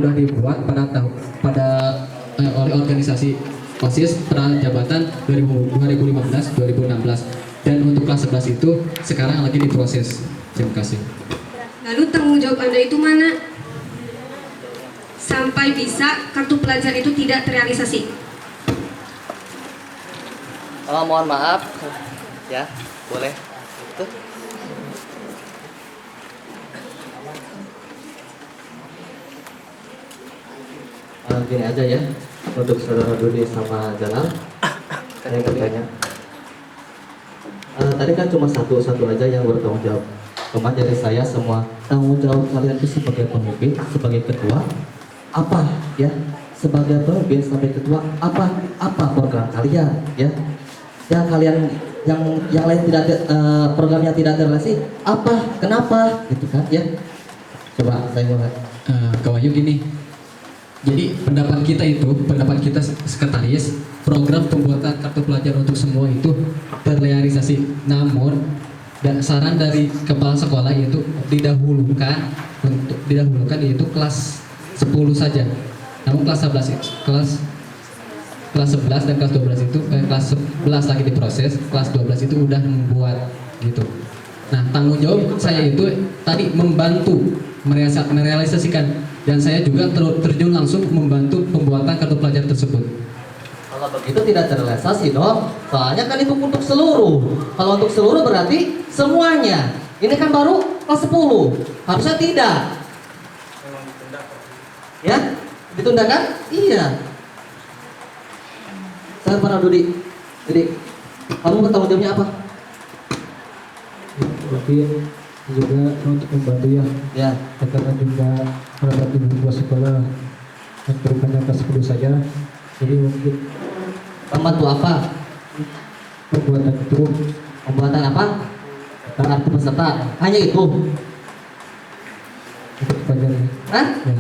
sudah dibuat oleh organisasi OSIS pada jabatan 2015-2016, dan untuk kelas 11 itu sekarang lagi diproses. Terima kasih. Lalu tanggung jawab Anda itu mana? Sampai bisa kartu pelajar itu tidak terrealisasi. Mohon maaf, ya boleh. Itu. Gini aja ya, untuk saudara Dudi sama Jalal, yang bertanya. Tadi kan cuma satu aja yang bertanggung jawab. Kemarin dari saya semua tanggung jawab kalian itu sebagai pemimpin, sebagai ketua, apa ya? Sebagai pemimpin sampai ketua, apa program kalian ya? Yang kalian yang lain tidak programnya tidak terrealisasi, apa? Kenapa? Gitu kan ya? Coba saya mulai. Kak Wahyu, gini. Jadi pendapat kita sekretaris, program pembuatan kartu pelajar untuk semua itu terrealisasi. Namun saran dari kepala sekolah yaitu didahulukan yaitu kelas 10 saja. Namun kelas 11 dan kelas 12 itu kelas 11 lagi diproses, kelas 12 itu udah membuat gitu. Nah, tanggung jawab saya itu tadi membantu merealisasikan, dan saya juga terjun langsung membantu pembuatan kartu pelajar tersebut. Kalau begitu tidak terrealisasi dong, soalnya kan itu untuk seluruh. Kalau untuk seluruh berarti semuanya. Ini kan baru kelas 10, harusnya tidak. Ya, ditunda kan? Iya. Saya para Dudi, kamu bertanggung jawabnya apa? Mungkin juga untuk membantu ya, karena juga mendapat ibu sekolah yang berukuran kelas 10 saja, jadi mungkin Membantu apa? pembuatan itu Pembuatan apa? Kartu peserta. Hanya itu. untuk pelajar Hah? ya.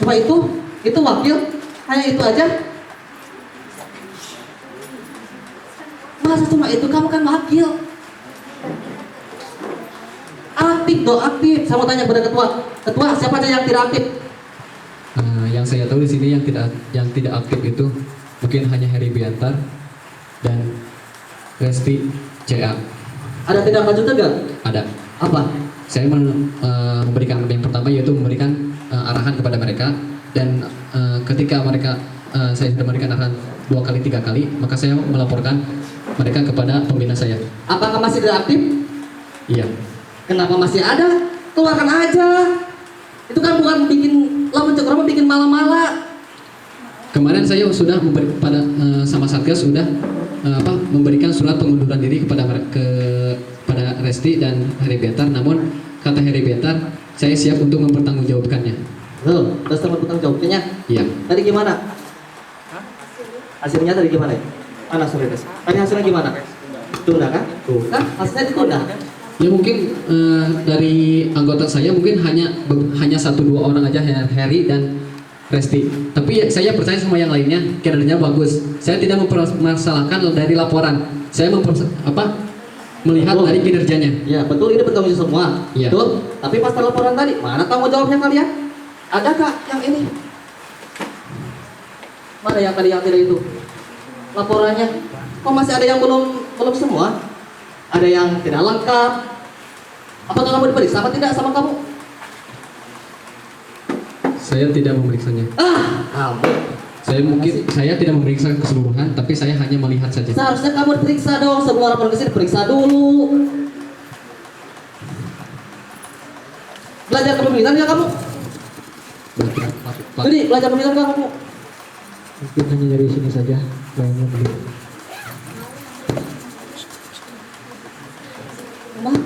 Cuma itu? Itu wakil? Hanya itu aja? Masa cuma itu? Kamu kan wakil. Aktif dong, aktif. Saya mau tanya kepada ketua. Ketua, siapa aja yang tidak aktif? Yang saya tahu di sini yang tidak aktif itu mungkin hanya Heri Biantar dan Resti CA. Ada tidak maju tegak? Ada. Apa? Saya memberikan yang pertama yaitu memberikan arahan kepada mereka, dan ketika saya sudah memberikan arahan 2 kali 3 kali, maka saya melaporkan mereka kepada pembina saya. Apakah masih tidak aktif? Iya. Kenapa masih ada? Keluarkan aja. Itu kan bukan bikin lawan cekro, bikin malah-malah. Kemarin saya sudah sama Satgas sudah memberikan surat pengunduran diri kepada Resti dan Heri Biantar, namun kata Heri Biantar, saya siap untuk mempertanggungjawabkannya. Loh, terus teman bertanggung jawabnya? Iya. Tadi gimana? Hasilnya tadi gimana ya? Mana sorry, tadi hasilnya gimana? Tunda kan? Tuh kan hasilnya ditunda. Ya mungkin dari anggota saya mungkin hanya 1-2 orang aja, Heri dan Resti. Tapi ya, saya percaya sama yang lainnya kinerjanya bagus. Saya tidak mempermasalahkan dari laporan. Saya melihat Betul. dari kinerjanya. Ya betul, ini bertanggung jawab semua. Iya. Betul. Tapi pas laporan tadi, mana tanggung jawabnya kalian? Ada kak yang ini? Mana yang tadi yang tidak itu? Laporannya? Kok masih ada yang belum semua? Ada yang tidak lengkap. Apakah kamu diperiksa apa tidak sama kamu? Saya tidak memeriksanya. Kamu. Saya tidak memeriksa keseluruhan, tapi saya hanya melihat saja. Seharusnya kamu diperiksa dong, sebelum laporan ke sini periksa dulu. Belajar kepemimpinan nggak kamu? Jadi belajar kepemimpinan nggak kamu? mungkin hanya dari sini saja lainnya belum.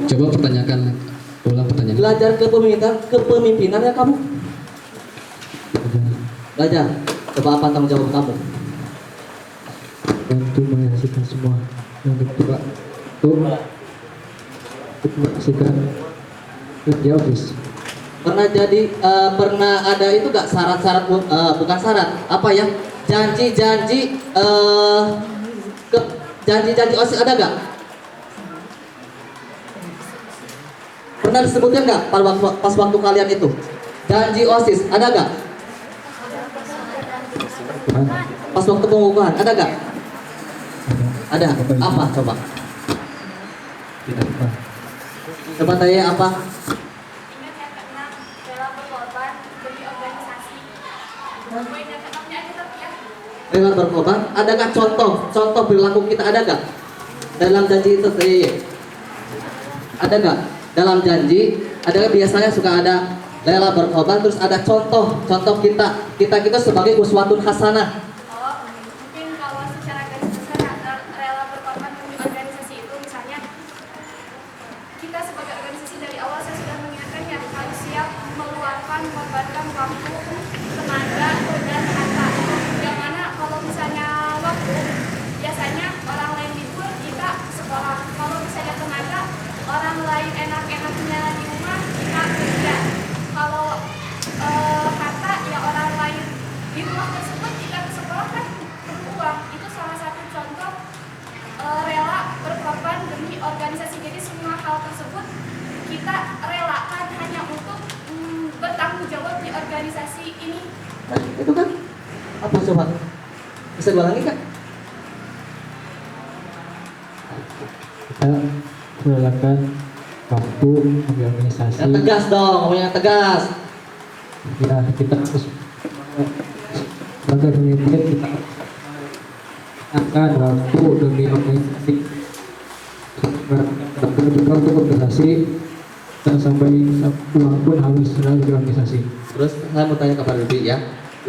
Coba ulang pertanyaan. Belajar kepemimpinan ya kamu? Belajar. Coba apa tanggung jawab kamu? Bantu merealisasikan semua yang dibuka untuk menyaksikan kerja office. Pernah ada itu gak syarat-syarat, bukan syarat, apa ya, janji-janji janji-janji OSIS ada gak? Pernah disebutkan gak pas waktu kalian itu janji OSIS ada gak? Pas waktu pengukuhan ada gak? Ada. Apa coba? Tidak apa. Coba tanya apa? Ingat yang keenam, rela berkorban demi organisasi. Poin yang keenamnya aja tapi ya. Rela berkorban. Adakah contoh perilaku kita ada gak? Dalam janji itu ada gak? Dalam janji ada biasanya suka ada rela berkorban, terus ada contoh kita sebagai uswatun hasanah. Oh, mungkin kalau secara garis besar rela berkorban demi organisasi itu misalnya kita sebagai organisasi dari awal saya sudah mengingatkan ya harus siap meluangkan, mengorbankan waktu, tenaga, dan harta. Yang mana kalau misalnya waktu, biasanya orang lain libur, kita sekolah. Kalau misalnya tenaga, orang lain enak-enaknya di rumah, kita kerja. Kalau harta, ya orang lain di rumah tersebut, kita ke sekolah kan perlu uang. Itu salah satu contoh rela berkorban demi organisasi. Jadi semua hal tersebut kita relakan hanya untuk bertanggung jawab di organisasi ini. Nah, itu kan apa coba? Bisa diulangi Kak? Kita merelakan waktu bagi organisasi. Yang tegas dong, ngomong yang tegas. Ya, kita harus sebagai pemimpin kita akan waktu demi organisasi. Juga untuk organisasi dan sampai uang pun harus selalu di organisasi. Terus saya mau tanya kepada Bibi ya.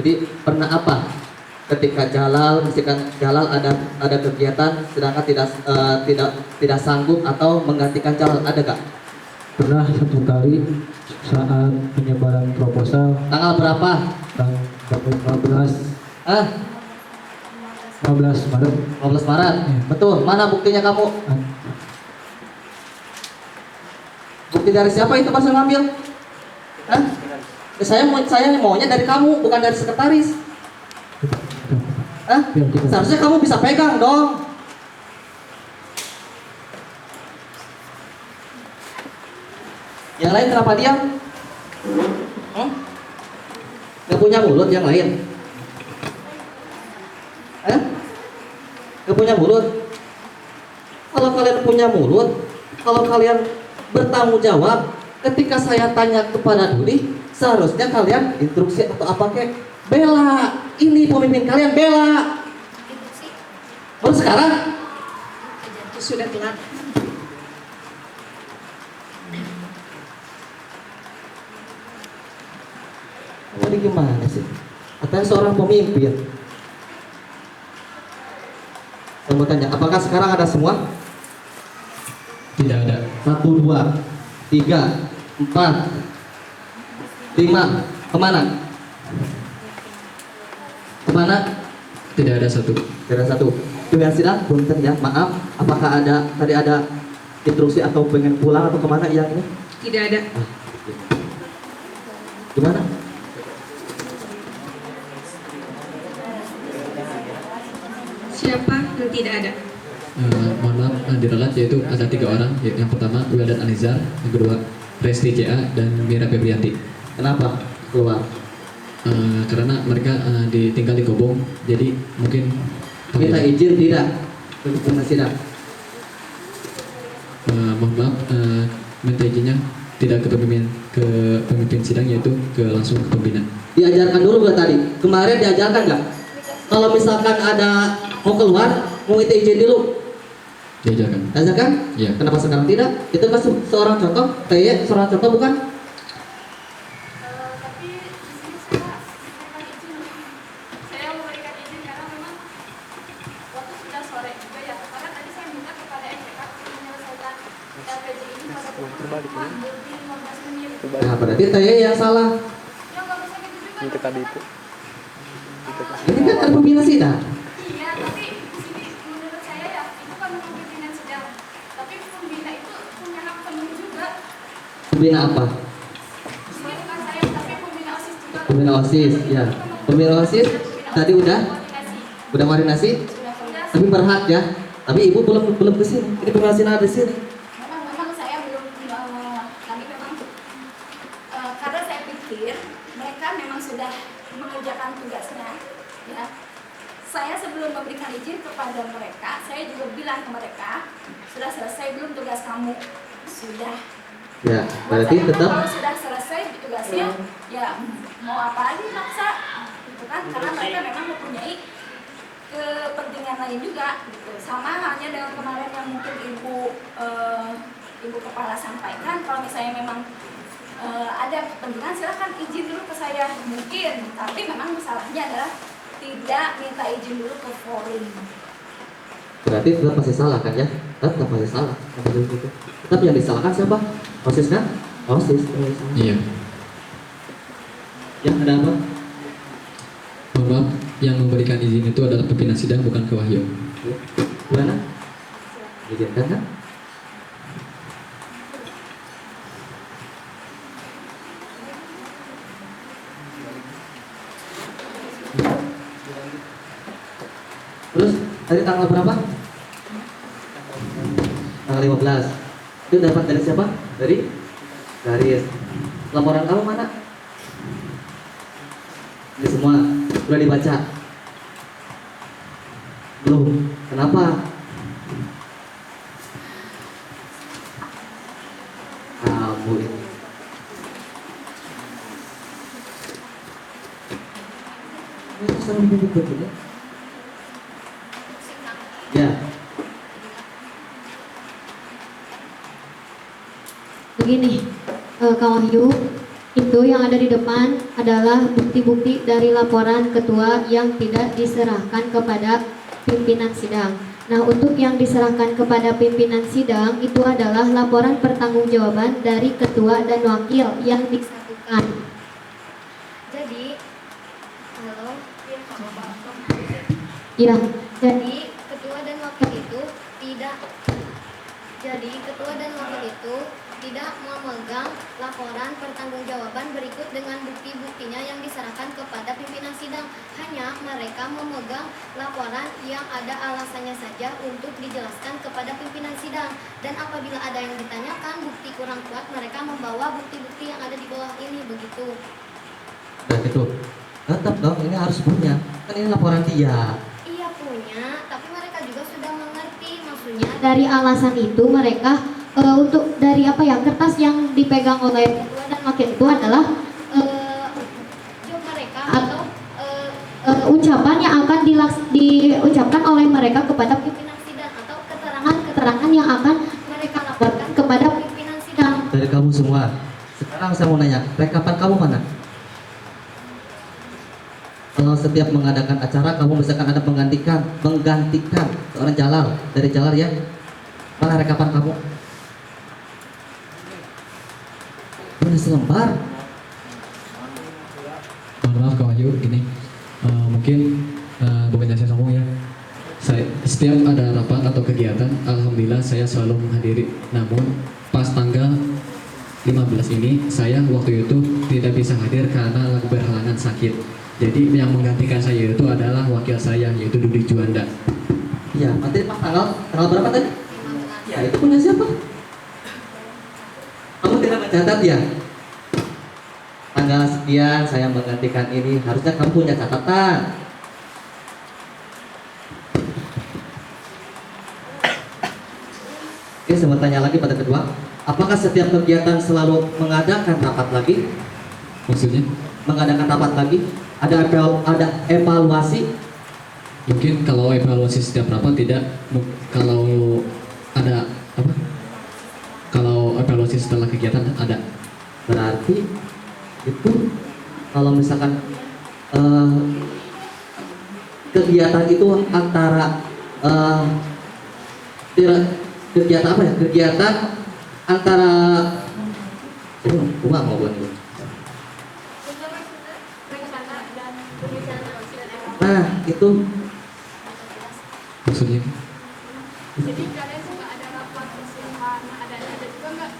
Jadi pernah apa ketika misalkan Jalal ada kegiatan sedangkan tidak sanggup atau menggantikan Jalal, ada gak? Pernah satu kali saat penyebaran proposal Tanggal berapa? tanggal 15 Ah, 15 Maret 15 Maret. Betul. Mana buktinya kamu? Bukti dari siapa itu pas ngambil? Hah? Saya maunya dari kamu, bukan dari sekretaris. Hah? Seharusnya kamu bisa pegang dong. Yang lain kenapa diam? Gak punya mulut yang lain? Gak punya mulut? Kalau kalian punya mulut, kalau kalian bertanggung jawab, ketika saya tanya kepada Dudi, seharusnya kalian instruksi atau apa kek? Bela, ini pemimpin kalian, bela. Baru sekarang? Sudah telat. Ini gimana sih? Katanya seorang pemimpin. Saya mau tanya, apakah sekarang ada semua? Tidak ada. 1, 2, 3, 4, 5. Kemana? Kemana? Tidak ada satu. Tidak satu. Pimpinan sidang, punten ya, maaf. Apakah tadi ada instruksi atau pengen pulang atau kemana yang ini? Tidak ada. Gimana? Siapa yang tidak ada? Mohon maaf, diralat yaitu ada 3 orang. Yang pertama Wildan Anizar, yang kedua Resti CA dan Mira Febrianti. Kenapa keluar? Karena mereka ditinggal di Gobong, jadi mungkin Minta izin tidak? Pimpinan sidang. mohon maaf, minta izinnya tidak ke pemimpin sidang, yaitu langsung ke pembina. Diajarkan dulu nggak tadi? Kemarin diajarkan nggak? Kalau misalkan ada mau keluar, mau minta izin dulu. Diajarkan. Diajarkan? Iya. Kenapa sekarang tidak? Itu kan seorang contoh. Kayak seorang contoh bukan? Tapi di sini saya izin. Saya memberikan izin karena memang waktu sudah sore juga ya. Karena tadi saya minta kepada MPK untuk menyelesaikan LPG ini pada pukul 15 menit. Nah, berarti saya yang salah. Ya nggak bisa gitu juga. Itu tadi itu. Ini kan ada pembina sidang. Iya, tapi di sini menurut saya ya itu kan memang pimpinan sidang. Tapi pembina itu punya hak penuh juga. Pembina apa? Di sini bukan saya, tapi pembina OSIS juga. Pembina OSIS, ya. Pembina OSIS tadi udah koordinasi, Sudah. tapi berhak ya. Tapi ibu belum ke sini. Ini pembina sidang ada di sini. Memang saya belum, tapi memang karena saya pikir mengerjakan tugasnya, ya. Saya sebelum memberikan izin kepada mereka, saya juga bilang ke mereka, sudah selesai belum tugas kamu? Sudah. Ya, Buat berarti saya kan tetap kalau sudah selesai tugasnya, ya mau apa lagi maksa, gitu kan? Karena mereka memang mempunyai kepentingan lain juga, gitu. Sama halnya dengan kemarin yang mungkin ibu kepala sampaikan, kalau misalnya memang ada kepentingan silahkan izin dulu ke saya mungkin, tapi memang masalahnya adalah tidak minta izin dulu ke forum. berarti tetap masih salah kan ya? Tetap masih salah. Gitu. Tetap yang disalahkan siapa? OSIS kan? OSIS. Iya. Ya, ada apa? Mohon maaf, yang memberikan izin itu adalah pimpinan sidang, bukan ke Wahyu. Ya. Gimana? Izinkan kan? Terus tadi tanggal berapa? Tanggal 15. Itu dapat dari siapa? Dari Garis. Laporan kamu mana? Ini semua sudah dibaca? Belum. Kenapa? Kamu ini. Ini selalu begitu ya? Ya. Begini, Kak Wahyu, itu yang ada di depan adalah bukti-bukti dari laporan ketua yang tidak diserahkan kepada pimpinan sidang. Nah, untuk yang diserahkan kepada pimpinan sidang itu adalah laporan pertanggungjawaban dari ketua dan wakil yang disatukan. Jadi, halo, ya, jadi ketua dan wakil itu tidak memegang laporan pertanggungjawaban berikut dengan bukti-buktinya yang diserahkan kepada pimpinan sidang. Hanya mereka memegang laporan yang ada alasannya saja untuk dijelaskan kepada pimpinan sidang. Dan apabila ada yang ditanyakan bukti kurang kuat, mereka membawa bukti-bukti yang ada di bawah ini, begitu. Dan itu tetap dong, ini harus punya. Kan ini laporan dia. Iya punya, tapi mereka juga sudah mengerti maksudnya. Dari alasan itu mereka untuk dari apa ya, kertas yang dipegang oleh ketua dan wakil itu adalah job mereka atau ucapan yang akan diucapkan oleh mereka kepada pimpinan sidang atau keterangan yang akan mereka laporkan kepada pimpinan sidang. Dari kamu semua. Sekarang saya mau nanya, rekapan kamu mana? Kalau setiap mengadakan acara kamu misalkan ada menggantikan seorang Jalal dari Jalal ya, mana rekapan kamu? Mana selembar? Mohon maaf Kak Wahyu, ini mungkin bukannya saya sombong ya. Saya setiap ada rapat atau kegiatan, alhamdulillah saya selalu menghadiri. Namun pas tanggal 15 ini saya waktu itu tidak bisa hadir karena lagi berhalangan sakit. Jadi yang menggantikan saya itu adalah wakil saya, yaitu Dudi Juanda. Iya, nanti Pak tanggal berapa tadi? Ya, itu punya siapa? Kamu tidak mencatat ya? Tanggal sekian saya menggantikan ini, harusnya kamu punya catatan. Oke, saya mau tanya lagi pada kedua, apakah setiap kegiatan selalu mengadakan rapat lagi? Maksudnya? Mengadakan rapat lagi? Ada evaluasi? Mungkin kalau evaluasi setiap rapat tidak. Kalau ada apa? Kalau evaluasi setelah kegiatan ada. Berarti itu kalau misalkan kegiatan itu antara kegiatan apa ya? Kegiatan antara uang mau buat itu. Nah, itu Maksudnya? Jadi kalian juga ada rapat persiapan, ada juga nggak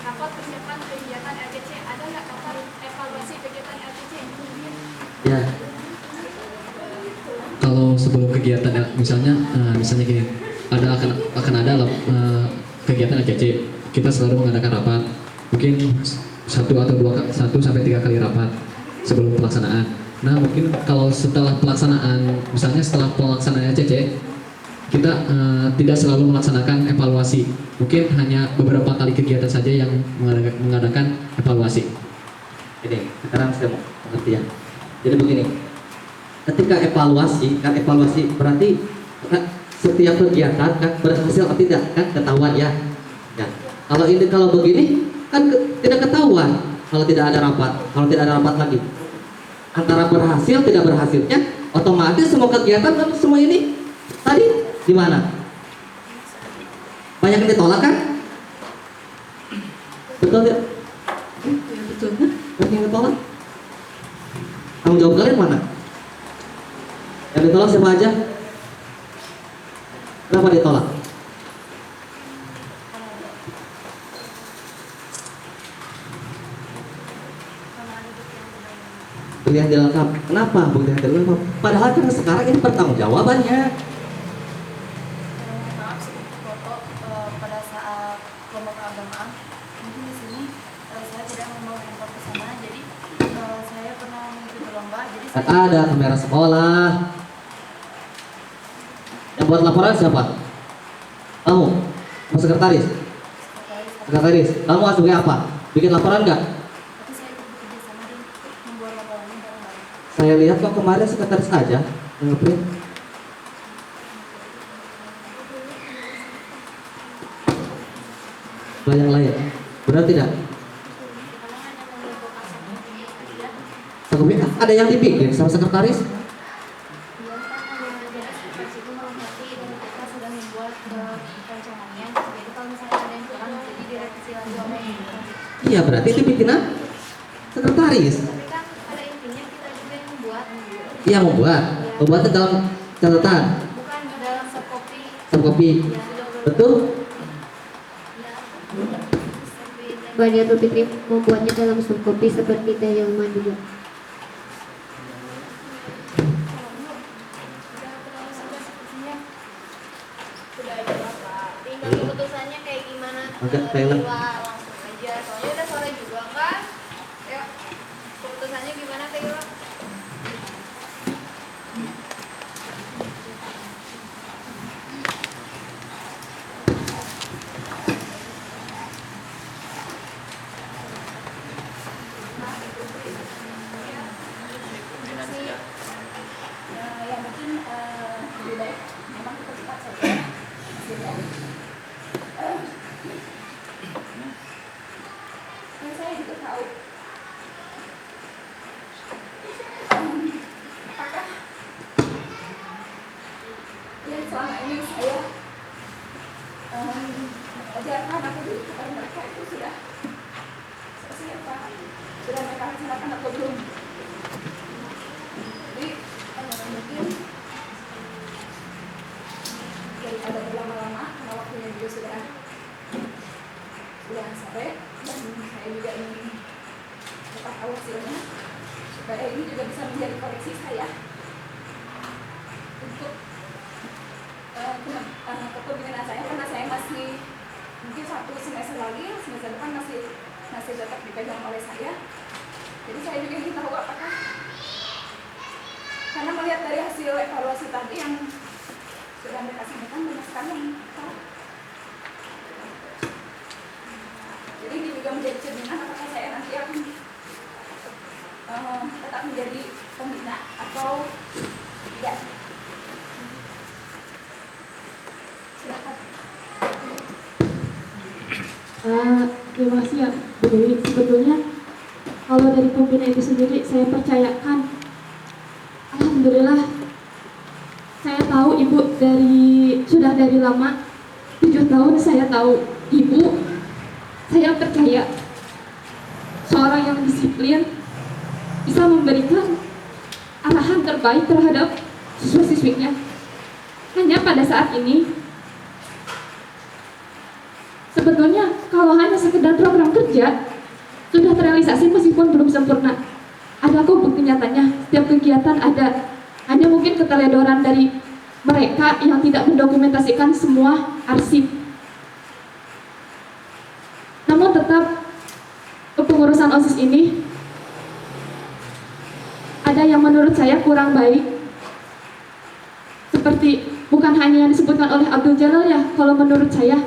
rapat persiapan kegiatan LTC, ada nggak rapat evaluasi kegiatan LTC? ya. Kalau sebelum kegiatan misalnya gini, akan ada kegiatan LCC, kita selalu mengadakan rapat, mungkin 1 sampai 3 kali rapat sebelum pelaksanaan. Nah mungkin kalau setelah pelaksanaan, misalnya setelah pelaksanaan ECC, kita tidak selalu melaksanakan evaluasi. Mungkin hanya beberapa kali kegiatan saja yang mengadakan evaluasi. Ini sekarang saya mau mengerti ya. Jadi begini, ketika evaluasi kan evaluasi berarti kan, setiap kegiatan kan berhasil atau tidak kan ketahuan ya. Ya. Kalau begini kan tidak ketahuan kalau tidak ada rapat, kalau tidak ada rapat lagi. Antara berhasil tidak berhasilnya otomatis semua kegiatan kan semua ini tadi di mana? Banyak yang ditolak kan? Betul tidak? Ya, betul. Banyak yang ditolak. Tanggung jawab kalian mana? Yang ditolak siapa aja? Kenapa ditolak? Pilihan dilengkap. Kenapa pilihan dilengkap? Padahal kan sekarang ini pertanggungjawabannya. Maaf sedikit foto pada saat lomba keagamaan. Mungkin di sini saya tidak membawa handphone ke sana, jadi saya pernah mengikuti lomba. Jadi Kan ada kamera sekolah. Yang buat laporan siapa? Kamu? Kamu sekretaris? Sekretaris. Kamu sebagai apa? Bikin laporan nggak? tapi saya ikut bekerja sama dan membuat laporannya bareng-bareng. Saya lihat kok kemarin sekretaris aja yang ngeprint. Yang lain, benar tidak? Sekopi ada yang dibikin sama sekretaris? Iya kan ada sekretaris itu melengkapi dan kita sudah membuat rancangannya. Jadi kalau misalnya ada yang kurang jadi direvisi lagi oleh kita. Iya berarti itu bikinan sekretaris. Tapi kan pada intinya kita juga yang membuat. Iya membuatnya dalam catatan, Bukan dalam subcopy. subcopy. Ya. Betul? Bania Fitri membuatnya dalam subcopy seperti Teh Yelma juga. Sudah ada bapak. Tinggal keputusannya kayak gimana? Agak Thailand. Langsung aja. Soalnya udah sore juga kan. Yuk. Keputusannya gimana Taylor? Yang mungkin lebih baik memang kita cepat saja hasilnya. Dan saya juga tahu apakah yang selama ini saya ajarkan atau beri kepada mereka itu sudah seperti apa, sudah mereka laksanakan atau belum. Jadi mungkin daripada berlama-lama karena waktunya juga sudah sore dan saya juga ingin cepat tahu hasilnya supaya ini juga bisa menjadi koreksi saya untuk kepemimpinan saya, karena saya masih mungkin 1 semester lagi, semester depan masih tetap dipegang oleh saya. Jadi saya juga ingin tahu apakah, karena melihat dari hasil evaluasi tadi yang sudah mereka sampaikan banyak sekali yang tahu. Jadi ini juga menjadi cerminan apakah saya nanti akan tetap menjadi pembina atau tidak. Silakan. Terima kasih ya Bu Dewi. Sebetulnya kalau dari pembina itu sendiri saya percayakan, alhamdulillah saya tahu Ibu sudah dari lama, 7 tahun saya tahu Ibu. Saya percaya seorang yang disiplin bisa memberikan arahan terbaik terhadap siswa-siswinya. Hanya pada saat ini sebetulnya kalau hanya sekedar program kerja sudah terrealisasi meskipun belum sempurna. Ada kok bukti nyatanya, setiap kegiatan ada. Hanya mungkin keteledoran dari mereka yang tidak mendokumentasikan semua arsip. Namun tetap kepengurusan OSIS ini ada yang menurut saya kurang baik. Seperti bukan hanya yang disebutkan oleh Abdul Jalal ya, kalau menurut saya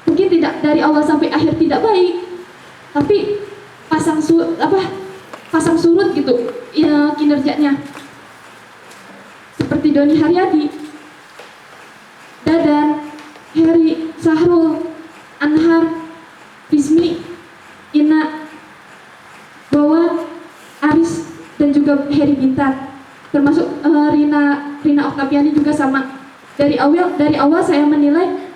mungkin tidak dari awal sampai akhir tidak baik, tapi pasang surut gitu ya kinerjanya. Seperti Doni Haryadi, Dadan, Heri, Sahrul, Anhar, Bismi, Ina, Wawan, Aris, dan juga Heri Bintar, termasuk Rina Oktaviani juga sama. Dari awal saya menilai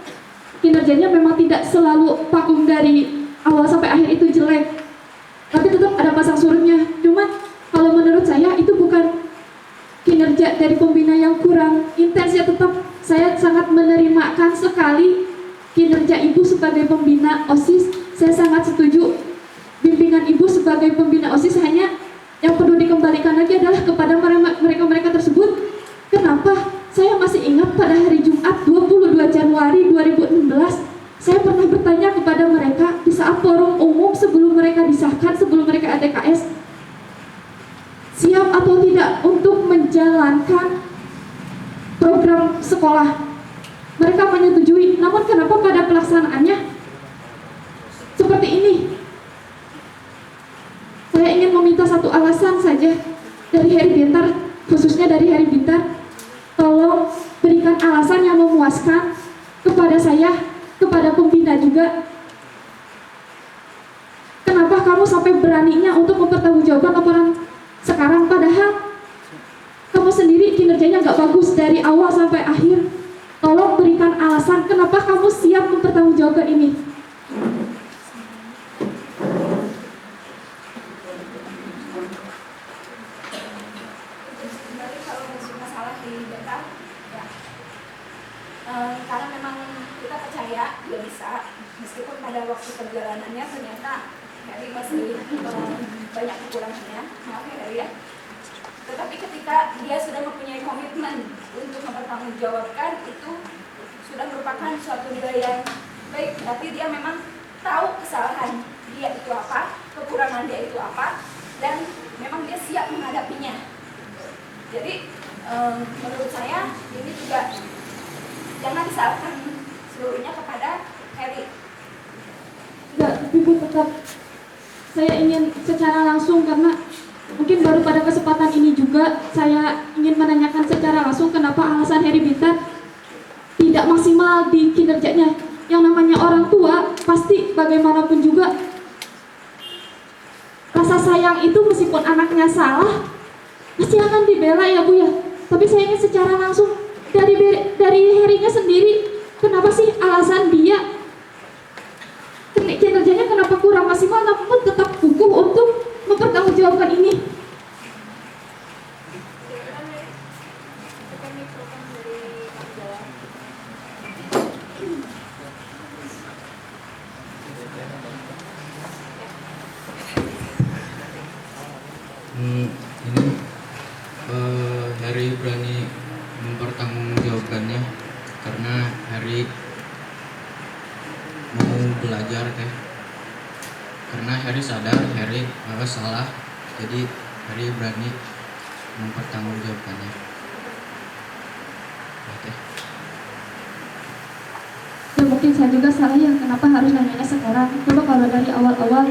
kinerjanya memang tidak selalu vakum dari awal sampai akhir itu jelek, tapi tetap ada pasang surutnya. Cuman kalau menurut saya itu bukan kinerja dari pembina yang kurang intens ya, tetap saya sangat menerimakan sekali kinerja ibu sebagai pembina OSIS. Saya sangat setuju bimbingan ibu sebagai pembina OSIS, hanya yang perlu dikembalikan lagi adalah kepada mereka tersebut. Kenapa? Saya masih ingat pada hari Jumat 22 Januari 2016, saya pernah bertanya kepada mereka di saat forum umum sebelum mereka disahkan, sebelum mereka ATKS, siap atau tidak untuk menjalankan program sekolah. Mereka menyetujui, namun kenapa pada pelaksanaannya seperti ini? Saya ingin meminta satu alasan saja dari Heri Bintar, khususnya dari Heri Bintar. Tolong berikan alasan yang memuaskan kepada saya, kepada pembina juga. Kenapa kamu sampai beraninya untuk mempertanggungjawabkan laporan sekarang, padahal kamu sendiri kinerjanya nggak bagus dari awal sampai akhir. Tolong berikan alasan kenapa kamu siap mempertanggungjawabkan ini. Sebenarnya kalau masalah di data ya, karena memang kita percaya dia bisa, meskipun pada waktu perjalanannya ternyata Heri masih banyak kekurangannya, maaf ya Heri ya. Tetapi ketika dia sudah mempunyai komitmen untuk mempertanggungjawabkan, itu sudah merupakan suatu nilai yang baik. Berarti dia memang tahu kesalahan dia itu apa, kekurangan dia itu apa, dan memang dia siap menghadapinya. Jadi menurut saya ini juga jangan disalahkan seluruhnya kepada Heri. Enggak, Ibu tetap saya ingin secara langsung, karena mungkin baru pada kesempatan ini juga saya ingin menanyakan secara langsung kenapa alasan Heri Bintar tidak maksimal di kinerjanya. Yang namanya orang tua pasti bagaimanapun juga rasa sayang itu meskipun anaknya salah pasti akan dibela ya Bu ya. Tapi saya ingin secara langsung dari Herinya sendiri, kenapa sih alasan dia kinerjanya kenapa kurang maksimal namun tetap kukuh untuk mempertanggungjawabkan ini? Ini Heri berani mempertanggungjawabkannya karena Heri mau belajar teh. Karena Heri sadar Heri salah, jadi Heri berani mempertanggungjawabkannya. Ya mungkin saya juga salah ya, kenapa harus nanyanya sekarang? Coba kalau dari awal-awal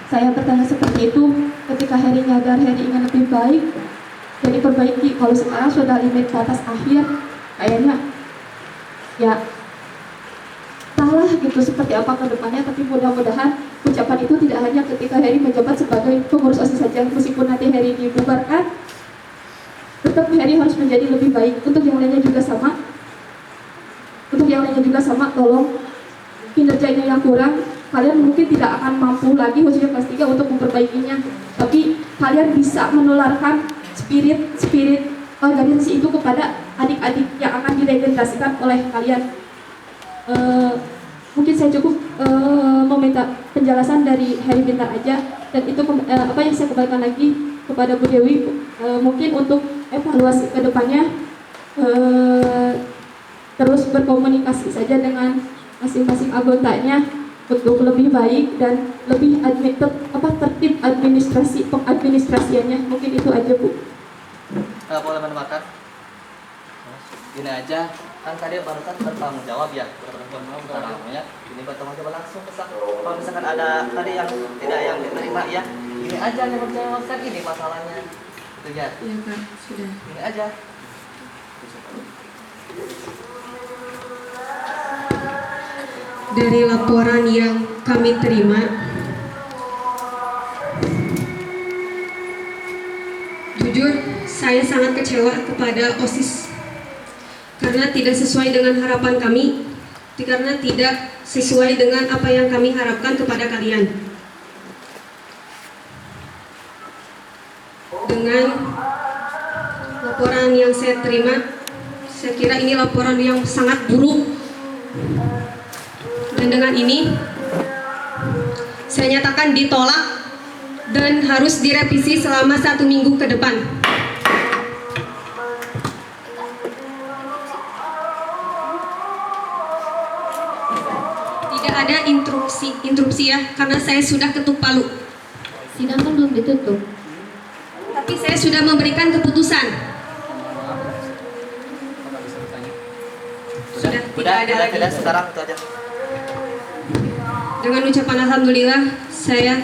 saya bertanya seperti itu, ketika Heri nyadar Heri ingin lebih baik, jadi perbaiki. Kalau sekarang sudah limit batas akhir, kayaknya ya salah gitu seperti apa ke depannya. Tapi mudah-mudahan ucapan itu tidak hanya ketika Heri menjabat sebagai pengurus OSIS saja. Meskipun nanti Heri dibubarkan, tetap Heri harus menjadi lebih baik. Untuk yang lainnya juga sama. Tolong kinerjanya yang kurang, kalian mungkin tidak akan mampu lagi khususnya kelas 3 untuk memperbaikinya. Tapi kalian bisa menularkan spirit organisasi itu kepada adik-adik yang akan diregenerasikan oleh kalian. Mungkin saya cukup meminta penjelasan dari Heri Bintar aja, dan itu apa yang saya kembalikan lagi kepada Bu Dewi, mungkin untuk evaluasi ke depannya terus berkomunikasi saja dengan masing-masing anggotanya untuk lebih baik dan lebih apa tertib pengadministrasiannya. Mungkin itu aja, Bu. Boleh menambahkan? Gini aja, kan tadi barusan bertanggung jawab ya, namanya. Ini bertanggung jawab langsung pesan. Kalau misalkan ada tadi yang tidak yang diterima ya, ini aja yang berjawabkan ini masalahnya. Itu ya. Iya, Kak, sudah. Ini aja. Dari laporan yang kami terima, jujur saya sangat kecewa kepada OSIS karena tidak sesuai dengan harapan kami, karena tidak sesuai dengan apa yang kami harapkan kepada kalian. Dengan laporan yang saya terima, saya kira ini laporan yang sangat buruk. Dan dengan ini saya nyatakan ditolak dan harus direvisi selama 1 minggu ke depan. Tidak ada interupsi ya, karena saya sudah ketuk palu. Sidang kan belum ditutup. Tapi saya sudah memberikan keputusan. Sudah tidak ada lagi. Sekarang itu aja. Dengan ucapan alhamdulillah, saya